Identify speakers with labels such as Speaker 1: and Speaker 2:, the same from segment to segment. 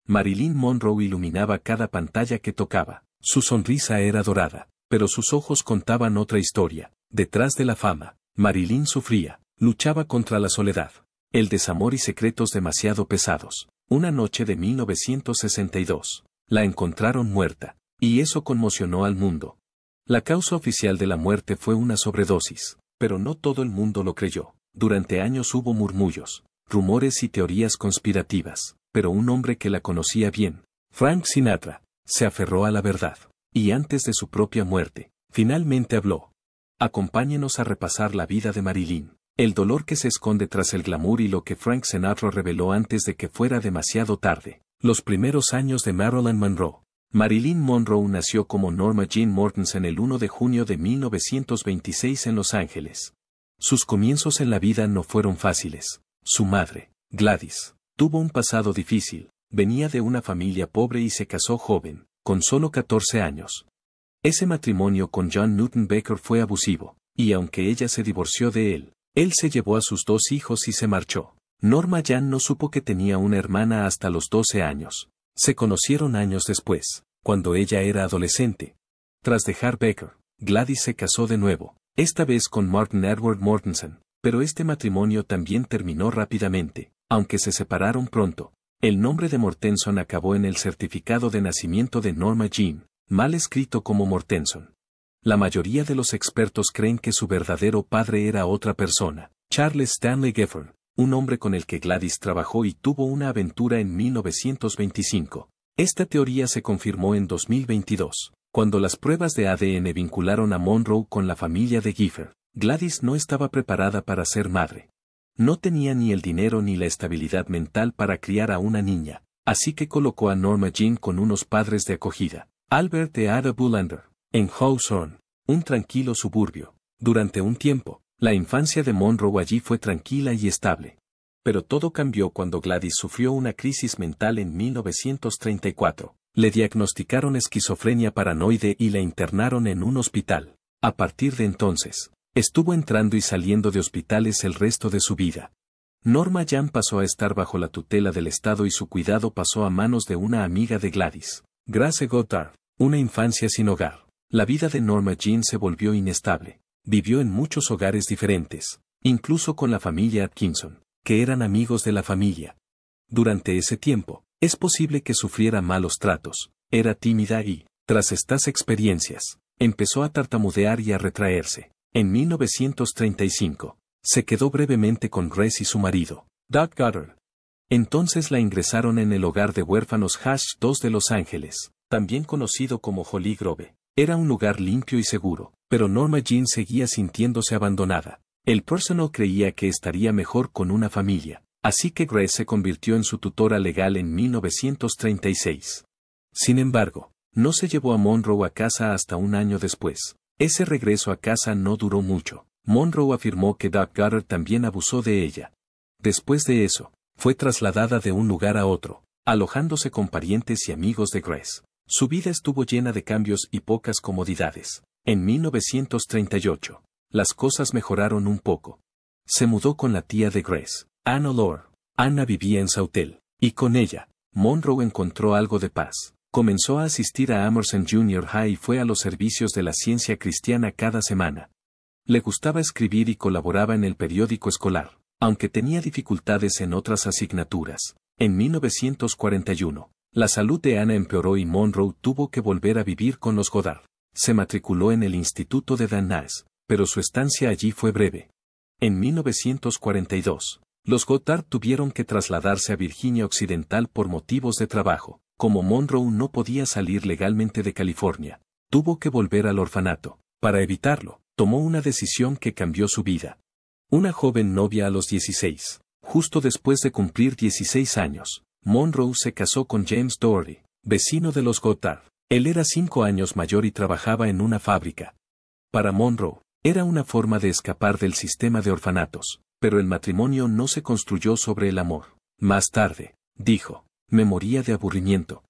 Speaker 1: Marilyn Monroe iluminaba cada pantalla que tocaba. Su sonrisa era dorada, pero sus ojos contaban otra historia. Detrás de la fama, Marilyn sufría, luchaba contra la soledad, el desamor y secretos demasiado pesados. Una noche de 1962, la encontraron muerta, y eso conmocionó al mundo. La causa oficial de la muerte fue una sobredosis, pero no todo el mundo lo creyó. Durante años hubo murmullos, rumores y teorías conspirativas, pero un hombre que la conocía bien, Frank Sinatra, se aferró a la verdad, y antes de su propia muerte, finalmente habló. Acompáñenos a repasar la vida de Marilyn, el dolor que se esconde tras el glamour y lo que Frank Sinatra reveló antes de que fuera demasiado tarde. Los primeros años de Marilyn Monroe. Marilyn Monroe nació como Norma Jean Mortensen el 1 de junio de 1926 en Los Ángeles. Sus comienzos en la vida no fueron fáciles. Su madre, Gladys, tuvo un pasado difícil, venía de una familia pobre y se casó joven, con solo 14 años. Ese matrimonio con John Newton Baker fue abusivo, y aunque ella se divorció de él se llevó a sus 2 hijos y se marchó. Norma Jean no supo que tenía una hermana hasta los 12 años. Se conocieron años después, cuando ella era adolescente. Tras dejar Baker, Gladys se casó de nuevo, esta vez con Martin Edward Mortensen, pero este matrimonio también terminó rápidamente, aunque se separaron pronto. El nombre de Mortenson acabó en el certificado de nacimiento de Norma Jean, mal escrito como Mortenson. La mayoría de los expertos creen que su verdadero padre era otra persona, Charles Stanley Gifford, un hombre con el que Gladys trabajó y tuvo una aventura en 1925. Esta teoría se confirmó en 2022, cuando las pruebas de ADN vincularon a Monroe con la familia de Gifford. Gladys no estaba preparada para ser madre. No tenía ni el dinero ni la estabilidad mental para criar a una niña, así que colocó a Norma Jean con unos padres de acogida, Albert y Ada Bullander, en Hawthorne, un tranquilo suburbio. Durante un tiempo, la infancia de Monroe allí fue tranquila y estable. Pero todo cambió cuando Gladys sufrió una crisis mental en 1934. Le diagnosticaron esquizofrenia paranoide y la internaron en un hospital. A partir de entonces, estuvo entrando y saliendo de hospitales el resto de su vida. Norma Jean pasó a estar bajo la tutela del Estado y su cuidado pasó a manos de una amiga de Gladys, Grace Goddard. Una infancia sin hogar. La vida de Norma Jean se volvió inestable. Vivió en muchos hogares diferentes, incluso con la familia Atkinson, que eran amigos de la familia. Durante ese tiempo, es posible que sufriera malos tratos, era tímida y, tras estas experiencias, empezó a tartamudear y a retraerse. En 1935, se quedó brevemente con Grace y su marido, Doug Goddard. Entonces la ingresaron en el hogar de huérfanos Hash 2 de Los Ángeles, también conocido como Holly Grove. Era un lugar limpio y seguro, pero Norma Jean seguía sintiéndose abandonada. El personal creía que estaría mejor con una familia, así que Grace se convirtió en su tutora legal en 1936. Sin embargo, no se llevó a Monroe a casa hasta un año después. Ese regreso a casa no duró mucho. Monroe afirmó que Doug Goddard también abusó de ella. Después de eso, fue trasladada de un lugar a otro, alojándose con parientes y amigos de Grace. Su vida estuvo llena de cambios y pocas comodidades. En 1938, las cosas mejoraron un poco. Se mudó con la tía de Grace, Anna Lore. Anna vivía en Sautel, y con ella, Monroe encontró algo de paz. Comenzó a asistir a Emerson Junior High y fue a los servicios de la ciencia cristiana cada semana. Le gustaba escribir y colaboraba en el periódico escolar, aunque tenía dificultades en otras asignaturas. En 1941, la salud de Anna empeoró y Monroe tuvo que volver a vivir con los Goddard. Se matriculó en el Instituto de Van Nuys, pero su estancia allí fue breve. En 1942, los Goddard tuvieron que trasladarse a Virginia Occidental por motivos de trabajo. Como Monroe no podía salir legalmente de California, tuvo que volver al orfanato. Para evitarlo, tomó una decisión que cambió su vida. Una joven novia a los 16, justo después de cumplir 16 años, Monroe se casó con James Doherty, vecino de los Goddard. Él era 5 años mayor y trabajaba en una fábrica. Para Monroe, era una forma de escapar del sistema de orfanatos, pero el matrimonio no se construyó sobre el amor. Más tarde, dijo, me moría de aburrimiento.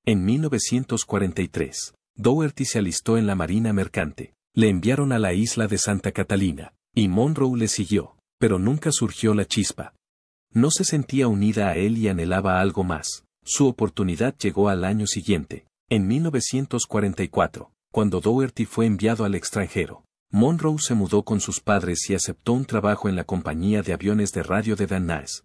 Speaker 1: En 1943, Doherty se alistó en la Marina Mercante. Le enviaron a la isla de Santa Catalina, y Monroe le siguió, pero nunca surgió la chispa. No se sentía unida a él y anhelaba algo más. Su oportunidad llegó al año siguiente, en 1944, cuando Dougherty fue enviado al extranjero. Monroe se mudó con sus padres y aceptó un trabajo en la compañía de aviones de radio de Van Nuys.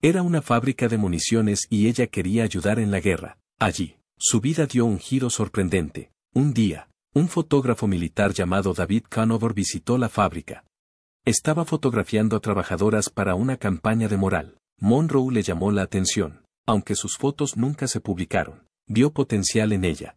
Speaker 1: Era una fábrica de municiones y ella quería ayudar en la guerra. Allí, su vida dio un giro sorprendente. Un día, un fotógrafo militar llamado David Conover visitó la fábrica. Estaba fotografiando a trabajadoras para una campaña de moral. Monroe le llamó la atención, aunque sus fotos nunca se publicaron. Vio potencial en ella.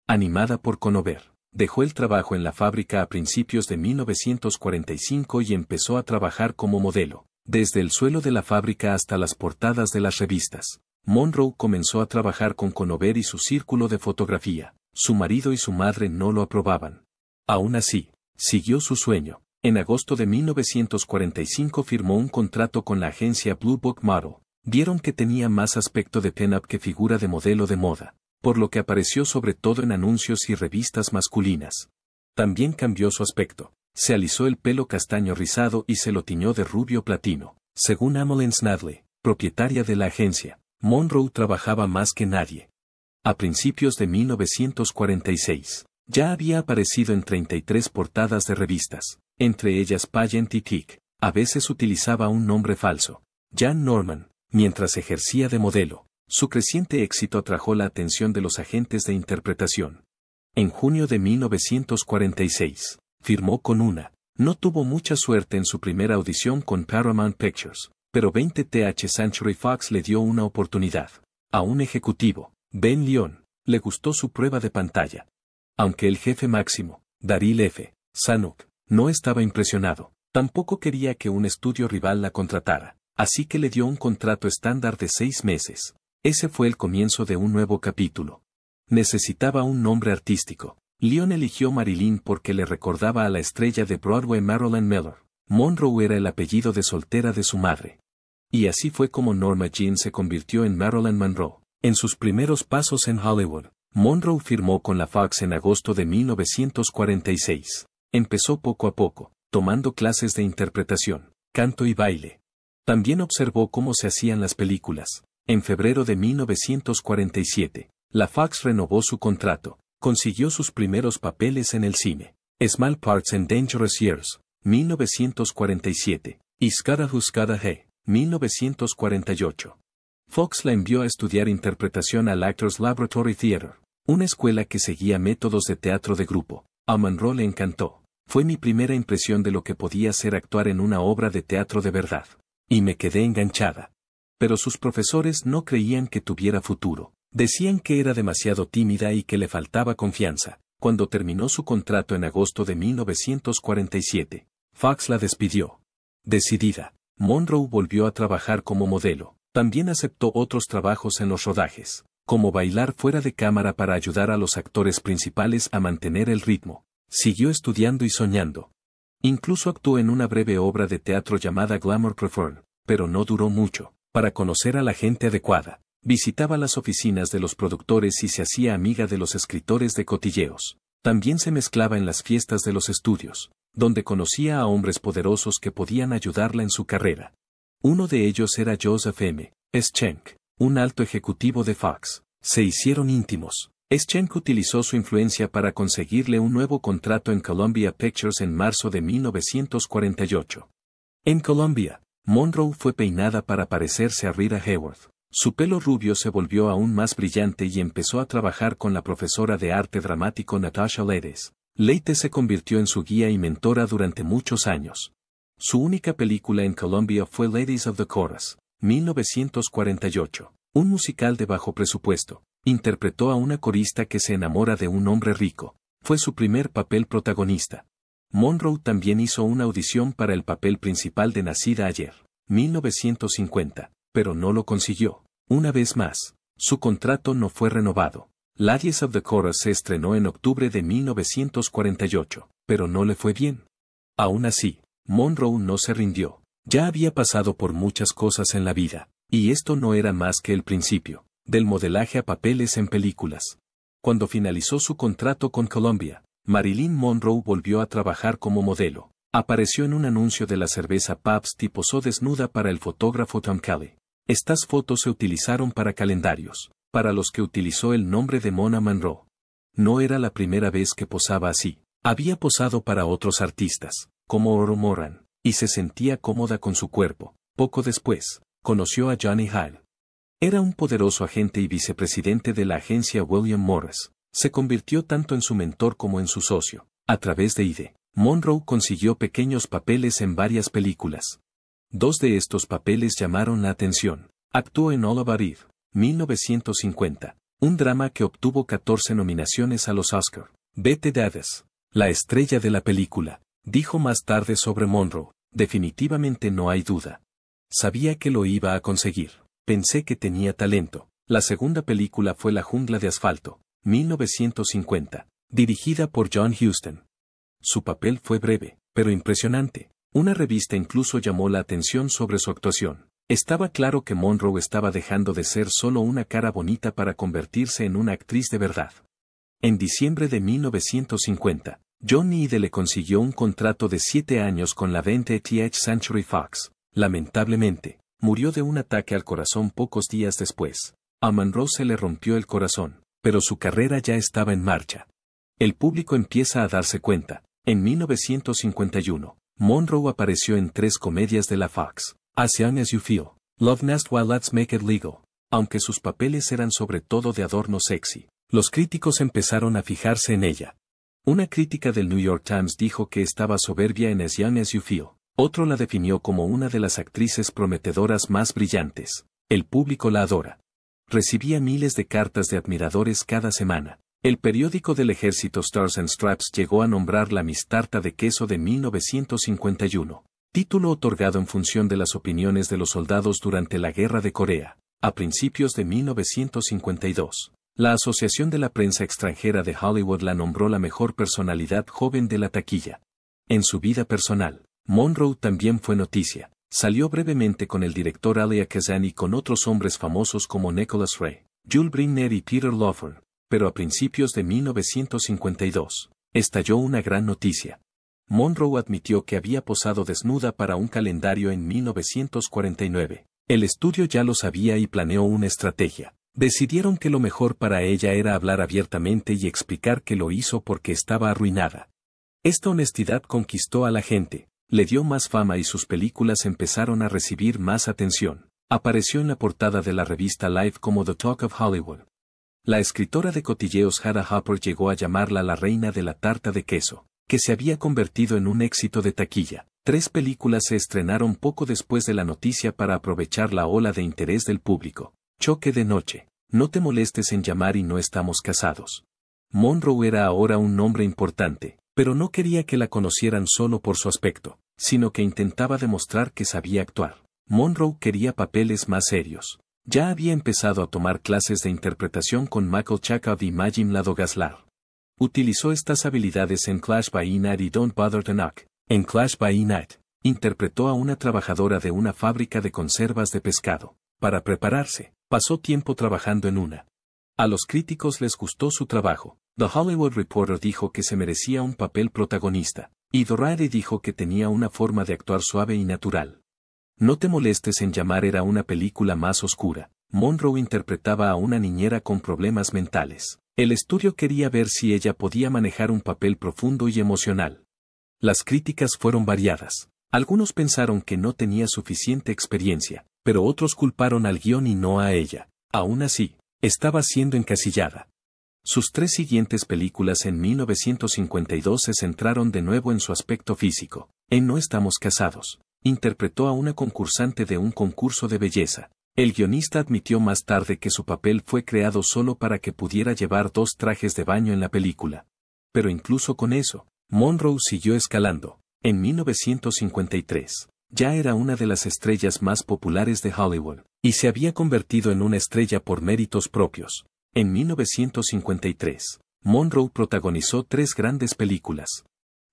Speaker 1: Animada por Conover, dejó el trabajo en la fábrica a principios de 1945 y empezó a trabajar como modelo. Desde el suelo de la fábrica hasta las portadas de las revistas, Monroe comenzó a trabajar con Conover y su círculo de fotografía. Su marido y su madre no lo aprobaban. Aún así, siguió su sueño. En agosto de 1945 firmó un contrato con la agencia Blue Book Model. Vieron que tenía más aspecto de pin-up que figura de modelo de moda, por lo que apareció sobre todo en anuncios y revistas masculinas. También cambió su aspecto. Se alisó el pelo castaño rizado y se lo tiñó de rubio platino. Según Emmeline Snadley, propietaria de la agencia, Monroe trabajaba más que nadie. A principios de 1946, ya había aparecido en 33 portadas de revistas, entre ellas Pageant y Kick. A veces utilizaba un nombre falso, Jan Norman, mientras ejercía de modelo. Su creciente éxito atrajo la atención de los agentes de interpretación. En junio de 1946, firmó con una. No tuvo mucha suerte en su primera audición con Paramount Pictures, pero 20th Century Fox le dio una oportunidad. A un ejecutivo, Ben Lyon, le gustó su prueba de pantalla. Aunque el jefe máximo, Daryl F. Zanuck, no estaba impresionado, tampoco quería que un estudio rival la contratara, así que le dio un contrato estándar de 6 meses. Ese fue el comienzo de un nuevo capítulo. Necesitaba un nombre artístico. Lyon eligió Marilyn porque le recordaba a la estrella de Broadway Marilyn Miller. Monroe era el apellido de soltera de su madre. Y así fue como Norma Jean se convirtió en Marilyn Monroe. En sus primeros pasos en Hollywood, Monroe firmó con la Fox en agosto de 1946. Empezó poco a poco, tomando clases de interpretación, canto y baile. También observó cómo se hacían las películas. En febrero de 1947, la Fox renovó su contrato. Consiguió sus primeros papeles en el cine. Small Parts and Dangerous Years, 1947, y Scada Who Scada Hey, 1948. Fox la envió a estudiar interpretación al Actors Laboratory Theater, una escuela que seguía métodos de teatro de grupo. A Monroe le encantó. Fue mi primera impresión de lo que podía ser actuar en una obra de teatro de verdad. Y me quedé enganchada. Pero sus profesores no creían que tuviera futuro. Decían que era demasiado tímida y que le faltaba confianza. Cuando terminó su contrato en agosto de 1947, Fox la despidió. Decidida, Monroe volvió a trabajar como modelo. También aceptó otros trabajos en los rodajes, como bailar fuera de cámara para ayudar a los actores principales a mantener el ritmo. Siguió estudiando y soñando. Incluso actuó en una breve obra de teatro llamada Glamour Preferred, pero no duró mucho. Para conocer a la gente adecuada, visitaba las oficinas de los productores y se hacía amiga de los escritores de cotilleos. También se mezclaba en las fiestas de los estudios, donde conocía a hombres poderosos que podían ayudarla en su carrera. Uno de ellos era Joseph M. Schenck, un alto ejecutivo de Fox. Se hicieron íntimos. Schenck utilizó su influencia para conseguirle un nuevo contrato en Columbia Pictures en marzo de 1948. En Columbia, Monroe fue peinada para parecerse a Rita Hayworth. Su pelo rubio se volvió aún más brillante y empezó a trabajar con la profesora de arte dramático Natasha Leites. Leites se convirtió en su guía y mentora durante muchos años. Su única película en Columbia fue Ladies of the Chorus, 1948, un musical de bajo presupuesto. Interpretó a una corista que se enamora de un hombre rico. Fue su primer papel protagonista. Monroe también hizo una audición para el papel principal de Nacida ayer, 1950, pero no lo consiguió. Una vez más, su contrato no fue renovado. Ladies of the Chorus se estrenó en octubre de 1948, pero no le fue bien. Aún así, Monroe no se rindió. Ya había pasado por muchas cosas en la vida, y esto no era más que el principio, del modelaje a papeles en películas. Cuando finalizó su contrato con Columbia, Marilyn Monroe volvió a trabajar como modelo. Apareció en un anuncio de la cerveza Pabst y posó desnuda para el fotógrafo Tom Kelly. Estas fotos se utilizaron para calendarios. para los que utilizó el nombre de Mona Monroe. No era la primera vez que posaba así. Había posado para otros artistas, como Oro Moran, y se sentía cómoda con su cuerpo. Poco después, conoció a Johnny Hale. Era un poderoso agente y vicepresidente de la agencia William Morris. Se convirtió tanto en su mentor como en su socio. A través de Ide, Monroe consiguió pequeños papeles en varias películas. Dos de estos papeles llamaron la atención. Actuó en All About Eve, 1950, un drama que obtuvo 14 nominaciones a los Oscar. Bette Davis, la estrella de la película, dijo más tarde sobre Monroe: definitivamente no hay duda. Sabía que lo iba a conseguir. Pensé que tenía talento. La segunda película fue La jungla de asfalto, 1950, dirigida por John Huston. Su papel fue breve, pero impresionante. Una revista incluso llamó la atención sobre su actuación. Estaba claro que Monroe estaba dejando de ser solo una cara bonita para convertirse en una actriz de verdad. En diciembre de 1950, Johnny Ide le consiguió un contrato de 7 años con la 20th Century Fox. Lamentablemente, murió de un ataque al corazón pocos días después. A Monroe se le rompió el corazón, pero su carrera ya estaba en marcha. El público empieza a darse cuenta. En 1951, Monroe apareció en 3 comedias de la Fox: As Young as You Feel, Love Nest While Let's Make It Legal. Aunque sus papeles eran sobre todo de adorno sexy, los críticos empezaron a fijarse en ella. Una crítica del New York Times dijo que estaba soberbia en As Young as You Feel. Otro la definió como una de las actrices prometedoras más brillantes. El público la adora. Recibía miles de cartas de admiradores cada semana. El periódico del ejército Stars and Stripes llegó a nombrarla Miss Tarta de Queso de 1951. Título otorgado en función de las opiniones de los soldados durante la Guerra de Corea. A principios de 1952, la Asociación de la Prensa Extranjera de Hollywood la nombró la mejor personalidad joven de la taquilla. En su vida personal, Monroe también fue noticia. Salió brevemente con el director Elia Kazan y con otros hombres famosos como Nicholas Ray, Jules Briner y Peter Lawford. Pero a principios de 1952, estalló una gran noticia. Monroe admitió que había posado desnuda para un calendario en 1949. El estudio ya lo sabía y planeó una estrategia. Decidieron que lo mejor para ella era hablar abiertamente y explicar que lo hizo porque estaba arruinada. Esta honestidad conquistó a la gente, le dio más fama y sus películas empezaron a recibir más atención. Apareció en la portada de la revista Life como The Talk of Hollywood. La escritora de cotilleos Hannah Hopper llegó a llamarla la reina de la tarta de queso, que se había convertido en un éxito de taquilla. 3 películas se estrenaron poco después de la noticia para aprovechar la ola de interés del público. Choque de noche, No te molestes en llamar y No estamos casados. Monroe era ahora un nombre importante, pero no quería que la conocieran solo por su aspecto, sino que intentaba demostrar que sabía actuar. Monroe quería papeles más serios. Ya había empezado a tomar clases de interpretación con Michael Chekhov y Majim Ladogazlar. Utilizó estas habilidades en Clash by Night y Don't Bother to Knock. En Clash by Night, interpretó a una trabajadora de una fábrica de conservas de pescado. Para prepararse, pasó tiempo trabajando en una. A los críticos les gustó su trabajo. The Hollywood Reporter dijo que se merecía un papel protagonista, y Variety dijo que tenía una forma de actuar suave y natural. No te molestes en llamar era una película más oscura. Monroe interpretaba a una niñera con problemas mentales. El estudio quería ver si ella podía manejar un papel profundo y emocional. Las críticas fueron variadas. Algunos pensaron que no tenía suficiente experiencia, pero otros culparon al guión y no a ella. Aún así, estaba siendo encasillada. Sus 3 siguientes películas en 1952 se centraron de nuevo en su aspecto físico. En No estamos casados, interpretó a una concursante de un concurso de belleza. El guionista admitió más tarde que su papel fue creado solo para que pudiera llevar 2 trajes de baño en la película. Pero incluso con eso, Monroe siguió escalando. En 1953, ya era una de las estrellas más populares de Hollywood, y se había convertido en una estrella por méritos propios. En 1953, Monroe protagonizó 3 grandes películas.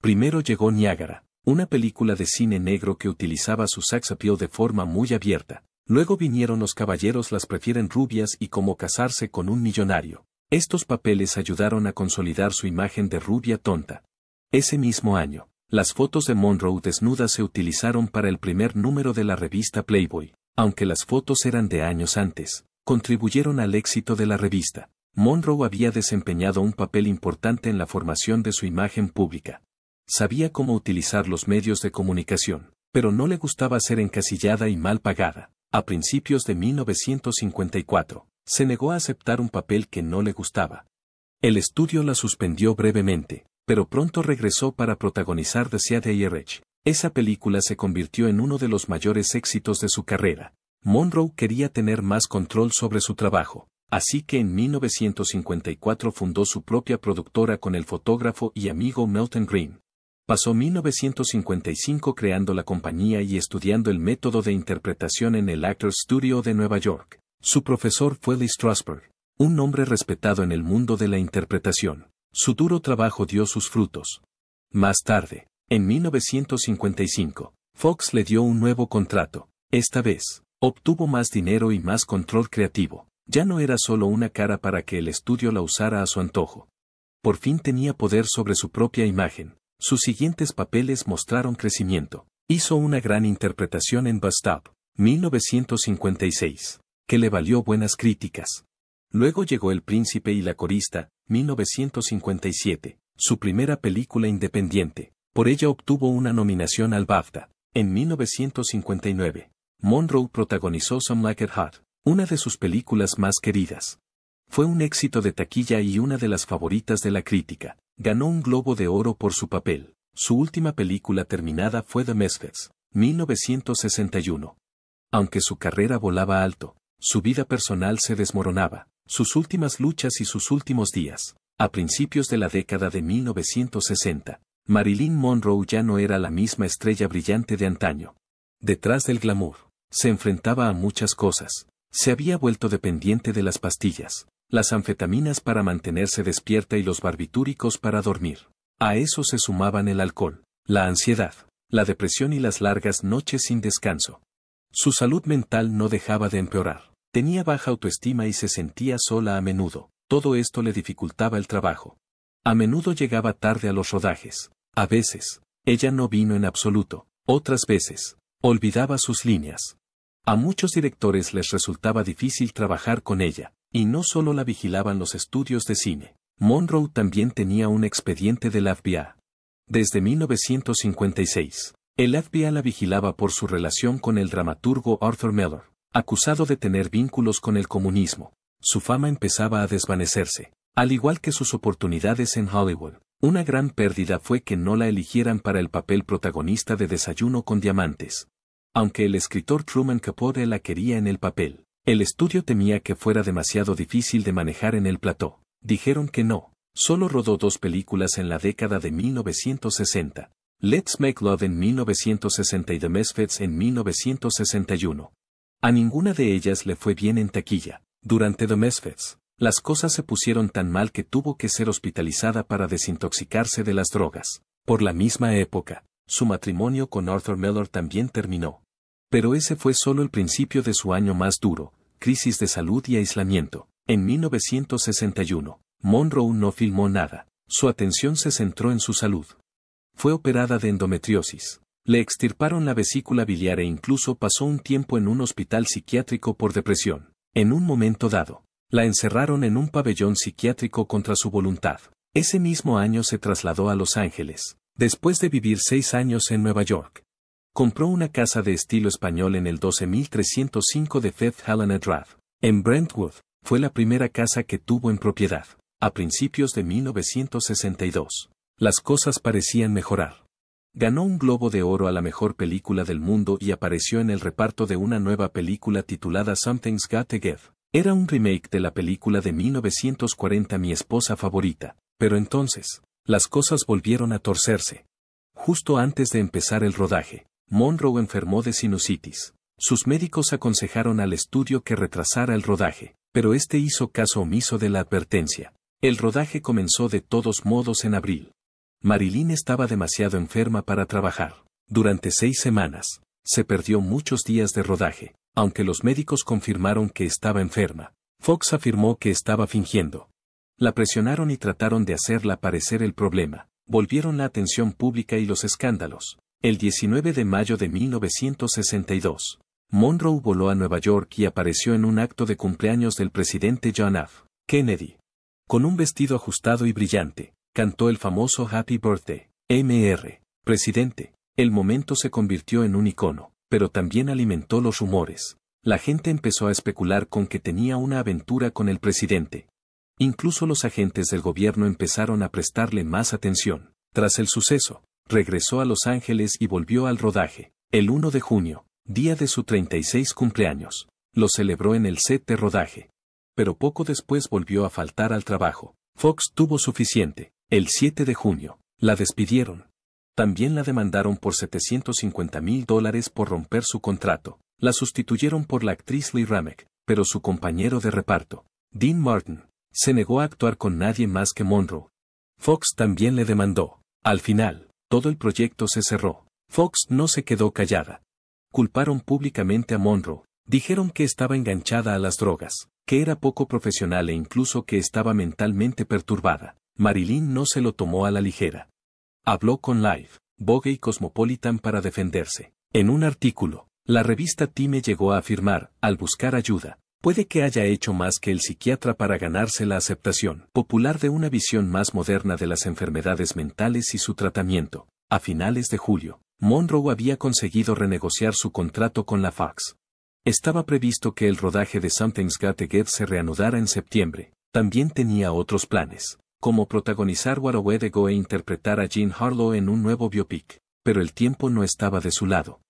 Speaker 1: Primero llegó Niágara, una película de cine negro que utilizaba su sex appeal de forma muy abierta. Luego vinieron Los caballeros las prefieren rubias y Cómo casarse con un millonario. Estos papeles ayudaron a consolidar su imagen de rubia tonta. Ese mismo año, las fotos de Monroe desnuda se utilizaron para el primer número de la revista Playboy, aunque las fotos eran de años antes. contribuyeron al éxito de la revista. Monroe había desempeñado un papel importante en la formación de su imagen pública. Sabía cómo utilizar los medios de comunicación, pero no le gustaba ser encasillada y mal pagada. A principios de 1954, se negó a aceptar un papel que no le gustaba. El estudio la suspendió brevemente, pero pronto regresó para protagonizar The Seattle. Esa película se convirtió en uno de los mayores éxitos de su carrera. Monroe quería tener más control sobre su trabajo, así que en 1954 fundó su propia productora con el fotógrafo y amigo Milton Green. Pasó 1955 creando la compañía y estudiando el método de interpretación en el Actors Studio de Nueva York. Su profesor fue Lee Strasberg, un hombre respetado en el mundo de la interpretación. Su duro trabajo dio sus frutos. Más tarde, en 1955, Fox le dio un nuevo contrato. Esta vez, obtuvo más dinero y más control creativo. Ya no era solo una cara para que el estudio la usara a su antojo. Por fin tenía poder sobre su propia imagen. Sus siguientes papeles mostraron crecimiento. Hizo una gran interpretación en Bus Stop, 1956, que le valió buenas críticas. Luego llegó El Príncipe y la Corista, 1957, su primera película independiente. Por ella obtuvo una nominación al BAFTA. En 1959, Monroe protagonizó Some Like It Hot, una de sus películas más queridas. Fue un éxito de taquilla y una de las favoritas de la crítica. Ganó un Globo de Oro por su papel. Su última película terminada fue The Misfits, 1961. Aunque su carrera volaba alto, su vida personal se desmoronaba. Sus últimas luchas y sus últimos días, a principios de la década de 1960, Marilyn Monroe ya no era la misma estrella brillante de antaño. Detrás del glamour, se enfrentaba a muchas cosas. Se había vuelto dependiente de las pastillas, las anfetaminas para mantenerse despierta y los barbitúricos para dormir. A eso se sumaban el alcohol, la ansiedad, la depresión y las largas noches sin descanso. Su salud mental no dejaba de empeorar. Tenía baja autoestima y se sentía sola a menudo. Todo esto le dificultaba el trabajo. A menudo llegaba tarde a los rodajes. A veces, ella no vino en absoluto. Otras veces, olvidaba sus líneas. A muchos directores les resultaba difícil trabajar con ella, y no solo la vigilaban los estudios de cine. Monroe también tenía un expediente del FBI. Desde 1956, el FBI la vigilaba por su relación con el dramaturgo Arthur Miller, acusado de tener vínculos con el comunismo. Su fama empezaba a desvanecerse, al igual que sus oportunidades en Hollywood. Una gran pérdida fue que no la eligieran para el papel protagonista de Desayuno con Diamantes. Aunque el escritor Truman Capote la quería en el papel, el estudio temía que fuera demasiado difícil de manejar en el plató. Dijeron que no. Solo rodó 2 películas en la década de 1960. Let's Make Love en 1960 y The Misfits en 1961. A ninguna de ellas le fue bien en taquilla. Durante The Misfits, las cosas se pusieron tan mal que tuvo que ser hospitalizada para desintoxicarse de las drogas. Por la misma época, su matrimonio con Arthur Miller también terminó. Pero ese fue solo el principio de su año más duro, crisis de salud y aislamiento. En 1961, Monroe no filmó nada. Su atención se centró en su salud. Fue operada de endometriosis. Le extirparon la vesícula biliar e incluso pasó un tiempo en un hospital psiquiátrico por depresión. En un momento dado, la encerraron en un pabellón psiquiátrico contra su voluntad. Ese mismo año se trasladó a Los Ángeles, después de vivir 6 años en Nueva York. Compró una casa de estilo español en el 12305 de Fifth Helena Drive, en Brentwood. Fue la primera casa que tuvo en propiedad. A principios de 1962, las cosas parecían mejorar. Ganó un Globo de Oro a la mejor película del mundo y apareció en el reparto de una nueva película titulada Something's Got to Give. Era un remake de la película de 1940 Mi esposa favorita, pero entonces, las cosas volvieron a torcerse. Justo antes de empezar el rodaje, Monroe enfermó de sinusitis. Sus médicos aconsejaron al estudio que retrasara el rodaje, pero este hizo caso omiso de la advertencia. El rodaje comenzó de todos modos en abril. Marilyn estaba demasiado enferma para trabajar. Durante 6 semanas, se perdió muchos días de rodaje, aunque los médicos confirmaron que estaba enferma. Fox afirmó que estaba fingiendo. La presionaron y trataron de hacerla parecer el problema. Volvieron la atención pública y los escándalos. El 19 de mayo de 1962, Monroe voló a Nueva York y apareció en un acto de cumpleaños del presidente John F. Kennedy. Con un vestido ajustado y brillante, cantó el famoso Happy Birthday, Mr. Presidente. El momento se convirtió en un icono, pero también alimentó los rumores. La gente empezó a especular con que tenía una aventura con el presidente. Incluso los agentes del gobierno empezaron a prestarle más atención. Tras el suceso, regresó a Los Ángeles y volvió al rodaje. El 1 de junio, día de su 36 cumpleaños, lo celebró en el set de rodaje. Pero poco después volvió a faltar al trabajo. Fox tuvo suficiente. El 7 de junio, la despidieron. También la demandaron por $750,000 por romper su contrato. La sustituyeron por la actriz Lee Ramick, pero su compañero de reparto, Dean Martin, se negó a actuar con nadie más que Monroe. Fox también le demandó. Al final, todo el proyecto se cerró. Fox no se quedó callada. Culparon públicamente a Monroe, dijeron que estaba enganchada a las drogas, que era poco profesional e incluso que estaba mentalmente perturbada. Marilyn no se lo tomó a la ligera. Habló con Life, Vogue y Cosmopolitan para defenderse. En un artículo, la revista Time llegó a afirmar, al buscar ayuda, puede que haya hecho más que el psiquiatra para ganarse la aceptación popular de una visión más moderna de las enfermedades mentales y su tratamiento. A finales de julio, Monroe había conseguido renegociar su contrato con la Fox. Estaba previsto que el rodaje de Something's Gotta Give se reanudara en septiembre. También tenía otros planes, como protagonizar What a Way to Go e interpretar a Jean Harlow en un nuevo biopic, pero el tiempo no estaba de su lado.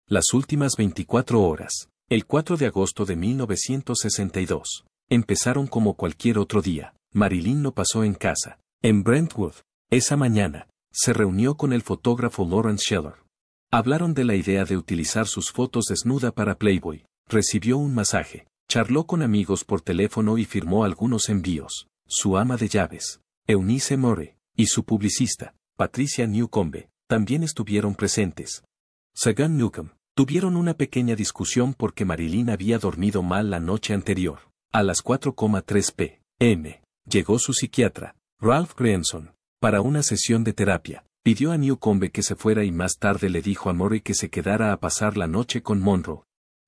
Speaker 1: Las últimas 24 horas, el 4 de agosto de 1962, empezaron como cualquier otro día. Marilyn lo pasó en casa, en Brentwood. Esa mañana, se reunió con el fotógrafo Lawrence Scheller. Hablaron de la idea de utilizar sus fotos desnuda para Playboy. Recibió un masaje, charló con amigos por teléfono y firmó algunos envíos. Su ama de llaves, Eunice Moore, y su publicista, Patricia Newcombe, también estuvieron presentes. Sagan Newcombe, tuvieron una pequeña discusión porque Marilyn había dormido mal la noche anterior. A las 4:03 p.m., llegó su psiquiatra, Ralph Greenson, para una sesión de terapia. Pidió a Newcombe que se fuera y más tarde le dijo a Moore que se quedara a pasar la noche con Monroe.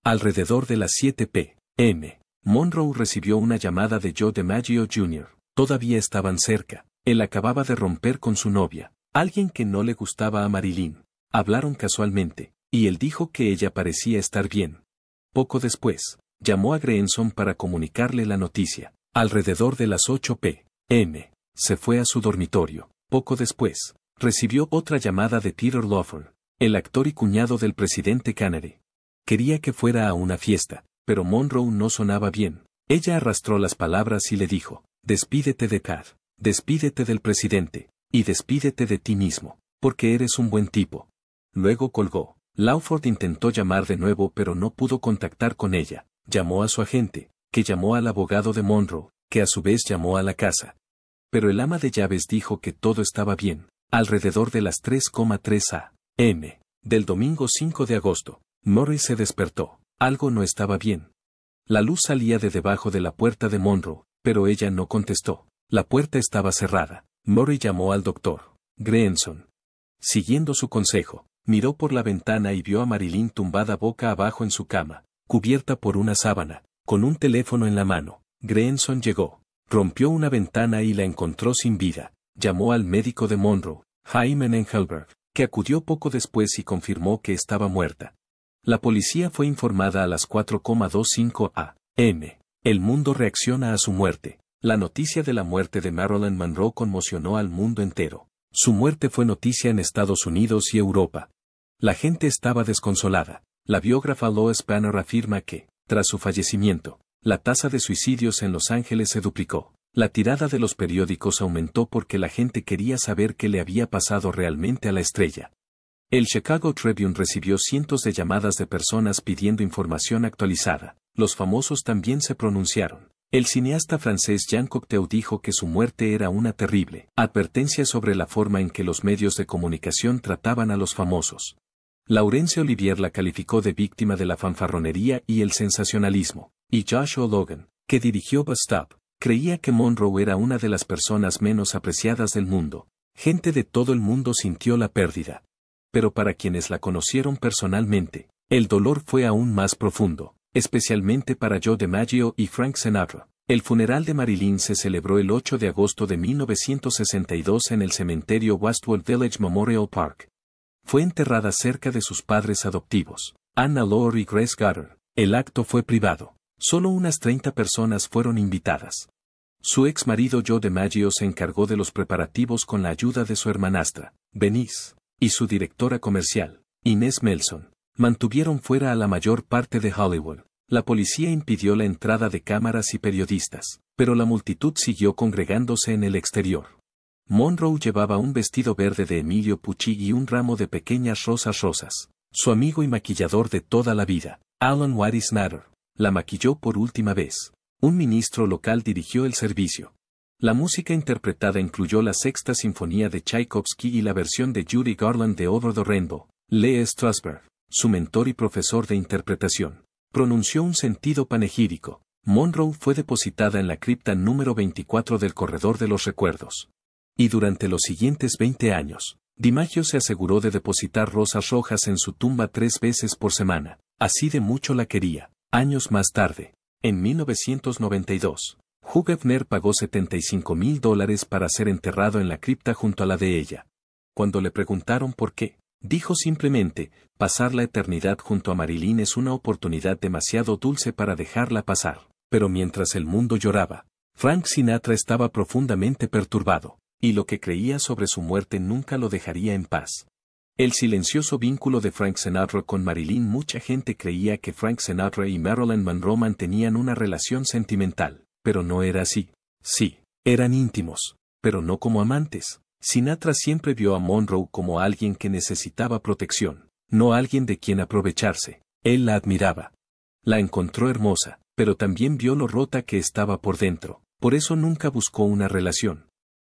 Speaker 1: Alrededor de las 7 p.m., Monroe recibió una llamada de Joe DiMaggio Jr. Todavía estaban cerca. Él acababa de romper con su novia, alguien que no le gustaba a Marilyn. Hablaron casualmente, y él dijo que ella parecía estar bien. Poco después, llamó a Greenson para comunicarle la noticia. Alrededor de las 8 p.m., se fue a su dormitorio. Poco después, recibió otra llamada de Peter Lawford, el actor y cuñado del presidente Kennedy. Quería que fuera a una fiesta, pero Monroe no sonaba bien. Ella arrastró las palabras y le dijo, despídete de Pat, despídete del presidente, y despídete de ti mismo, porque eres un buen tipo. Luego colgó. Lawford intentó llamar de nuevo pero no pudo contactar con ella. Llamó a su agente, que llamó al abogado de Monroe, que a su vez llamó a la casa. Pero el ama de llaves dijo que todo estaba bien. Alrededor de las 3:03 a.m. del domingo 5 de agosto, Murray se despertó. Algo no estaba bien. La luz salía de debajo de la puerta de Monroe, pero ella no contestó. La puerta estaba cerrada. Murray llamó al doctor Greenson. Siguiendo su consejo, miró por la ventana y vio a Marilyn tumbada boca abajo en su cama, cubierta por una sábana, con un teléfono en la mano. Greenson llegó, rompió una ventana y la encontró sin vida. Llamó al médico de Monroe, Jaime Engelberg, que acudió poco después y confirmó que estaba muerta. La policía fue informada a las 4:25 a.m. El mundo reacciona a su muerte. La noticia de la muerte de Marilyn Monroe conmocionó al mundo entero. Su muerte fue noticia en Estados Unidos y Europa. La gente estaba desconsolada. La biógrafa Lois Banner afirma que, tras su fallecimiento, la tasa de suicidios en Los Ángeles se duplicó. La tirada de los periódicos aumentó porque la gente quería saber qué le había pasado realmente a la estrella. El Chicago Tribune recibió cientos de llamadas de personas pidiendo información actualizada. Los famosos también se pronunciaron. El cineasta francés Jean Cocteau dijo que su muerte era una terrible advertencia sobre la forma en que los medios de comunicación trataban a los famosos. Laurence Olivier la calificó de víctima de la fanfarronería y el sensacionalismo, y Joshua Logan, que dirigió Bus Stop, creía que Monroe era una de las personas menos apreciadas del mundo. Gente de todo el mundo sintió la pérdida. Pero para quienes la conocieron personalmente, El dolor fue aún más profundo, especialmente para Joe DiMaggio y Frank Sinatra. El funeral de Marilyn se celebró el 8 de agosto de 1962 en el cementerio Westwood Village Memorial Park. Fue enterrada cerca de sus padres adoptivos, Anna Lore y Grace Gutter. El acto fue privado. Solo unas 30 personas fueron invitadas. Su ex marido Joe DiMaggio se encargó de los preparativos con la ayuda de su hermanastra, Venice, y su directora comercial, Inés Melson. Mantuvieron fuera a la mayor parte de Hollywood. La policía impidió la entrada de cámaras y periodistas, pero la multitud siguió congregándose en el exterior. Monroe llevaba un vestido verde de Emilio Pucci y un ramo de pequeñas rosas. Su amigo y maquillador de toda la vida, Alan Whitey Snyder, la maquilló por última vez. Un ministro local dirigió el servicio. La música interpretada incluyó la Sexta Sinfonía de Tchaikovsky y la versión de Judy Garland de Over the Rainbow. Lee Strasberg, su mentor y profesor de interpretación, pronunció un sentido panegírico. Monroe fue depositada en la cripta número 24 del Corredor de los Recuerdos. Y durante los siguientes 20 años, DiMaggio se aseguró de depositar rosas rojas en su tumba 3 veces por semana, así de mucho la quería. Años más tarde, en 1992, Hugh Hefner pagó $75,000 para ser enterrado en la cripta junto a la de ella. Cuando le preguntaron por qué, dijo simplemente, pasar la eternidad junto a Marilyn es una oportunidad demasiado dulce para dejarla pasar. Pero mientras el mundo lloraba, Frank Sinatra estaba profundamente perturbado, y lo que creía sobre su muerte nunca lo dejaría en paz. El silencioso vínculo de Frank Sinatra con Marilyn. Mucha gente creía que Frank Sinatra y Marilyn Monroe mantenían una relación sentimental, pero no era así. Sí, eran íntimos, pero no como amantes. Sinatra siempre vio a Monroe como alguien que necesitaba protección, no alguien de quien aprovecharse. Él la admiraba. La encontró hermosa, pero también vio lo rota que estaba por dentro, por eso nunca buscó una relación.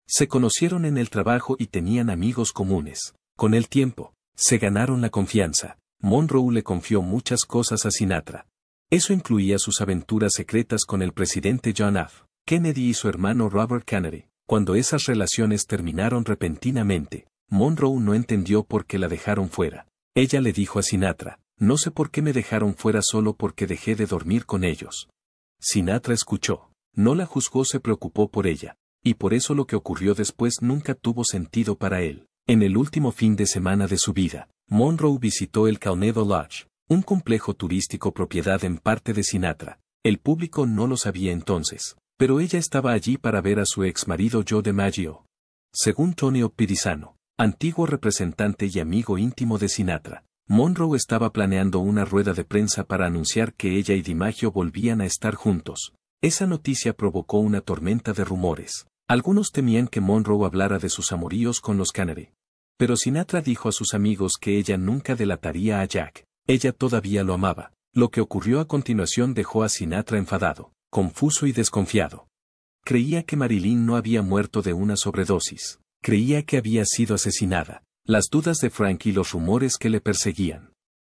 Speaker 1: Se conocieron en el trabajo y tenían amigos comunes. Con el tiempo, se ganaron la confianza. Monroe le confió muchas cosas a Sinatra. Eso incluía sus aventuras secretas con el presidente John F. Kennedy y su hermano Robert Kennedy. Cuando esas relaciones terminaron repentinamente, Monroe no entendió por qué la dejaron fuera. Ella le dijo a Sinatra, no sé por qué me dejaron fuera solo porque dejé de dormir con ellos. Sinatra escuchó, no la juzgó, se preocupó por ella, y por eso lo que ocurrió después nunca tuvo sentido para él. En el último fin de semana de su vida, Monroe visitó el Conedo Lodge, un complejo turístico propiedad en parte de Sinatra. El público no lo sabía entonces, pero ella estaba allí para ver a su ex marido Joe DiMaggio. Según Tonio Pirisano, antiguo representante y amigo íntimo de Sinatra, Monroe estaba planeando una rueda de prensa para anunciar que ella y DiMaggio volvían a estar juntos. Esa noticia provocó una tormenta de rumores. Algunos temían que Monroe hablara de sus amoríos con los Kennedy. Pero Sinatra dijo a sus amigos que ella nunca delataría a Jack. Ella todavía lo amaba. Lo que ocurrió a continuación dejó a Sinatra enfadado, confuso y desconfiado. Creía que Marilyn no había muerto de una sobredosis. Creía que había sido asesinada. Las dudas de Frank y los rumores que le perseguían.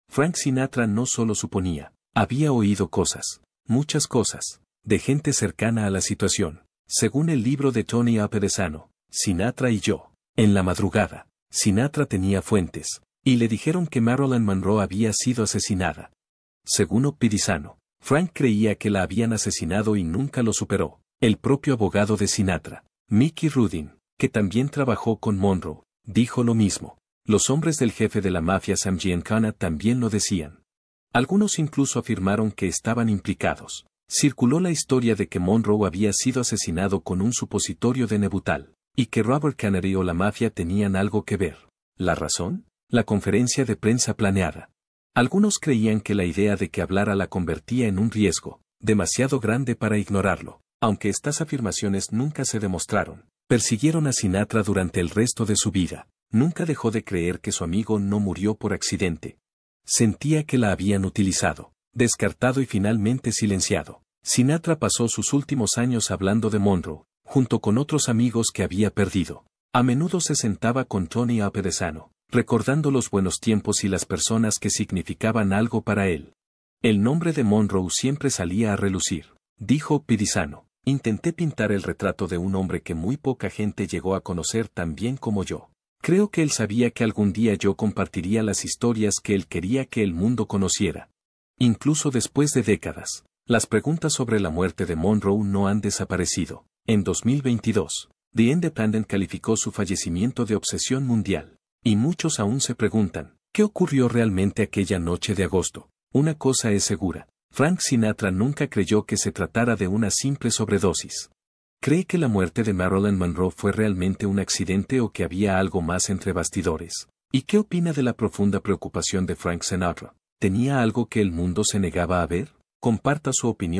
Speaker 1: Frank Sinatra no solo suponía, había oído cosas, muchas cosas, de gente cercana a la situación. Según el libro de Tony Apedesano, Sinatra y yo, en la madrugada, Sinatra tenía fuentes, y le dijeron que Marilyn Monroe había sido asesinada. Según Opidisano, Frank creía que la habían asesinado y nunca lo superó. El propio abogado de Sinatra, Mickey Rudin, que también trabajó con Monroe, dijo lo mismo. Los hombres del jefe de la mafia Sam Giancana también lo decían. Algunos incluso afirmaron que estaban implicados. Circuló la historia de que Monroe había sido asesinado con un supositorio de Nebutal, y que Robert Kennedy o la mafia tenían algo que ver. ¿La razón? La conferencia de prensa planeada. Algunos creían que la idea de que hablara la convertía en un riesgo, demasiado grande para ignorarlo. Aunque estas afirmaciones nunca se demostraron, persiguieron a Sinatra durante el resto de su vida. Nunca dejó de creer que su amigo no murió por accidente. Sentía que la habían utilizado, descartado y finalmente silenciado. Sinatra pasó sus últimos años hablando de Monroe, junto con otros amigos que había perdido. A menudo se sentaba con Tony Apedesano, recordando los buenos tiempos y las personas que significaban algo para él. El nombre de Monroe siempre salía a relucir, dijo Pirisano. Intenté pintar el retrato de un hombre que muy poca gente llegó a conocer tan bien como yo. Creo que él sabía que algún día yo compartiría las historias que él quería que el mundo conociera. Incluso después de décadas, las preguntas sobre la muerte de Monroe no han desaparecido. En 2022, The Independent calificó su fallecimiento de obsesión mundial. Y muchos aún se preguntan, ¿qué ocurrió realmente aquella noche de agosto? Una cosa es segura, Frank Sinatra nunca creyó que se tratara de una simple sobredosis. ¿Cree que la muerte de Marilyn Monroe fue realmente un accidente o que había algo más entre bastidores? ¿Y qué opina de la profunda preocupación de Frank Sinatra? ¿Tenía algo que el mundo se negaba a ver? Comparta su opinión.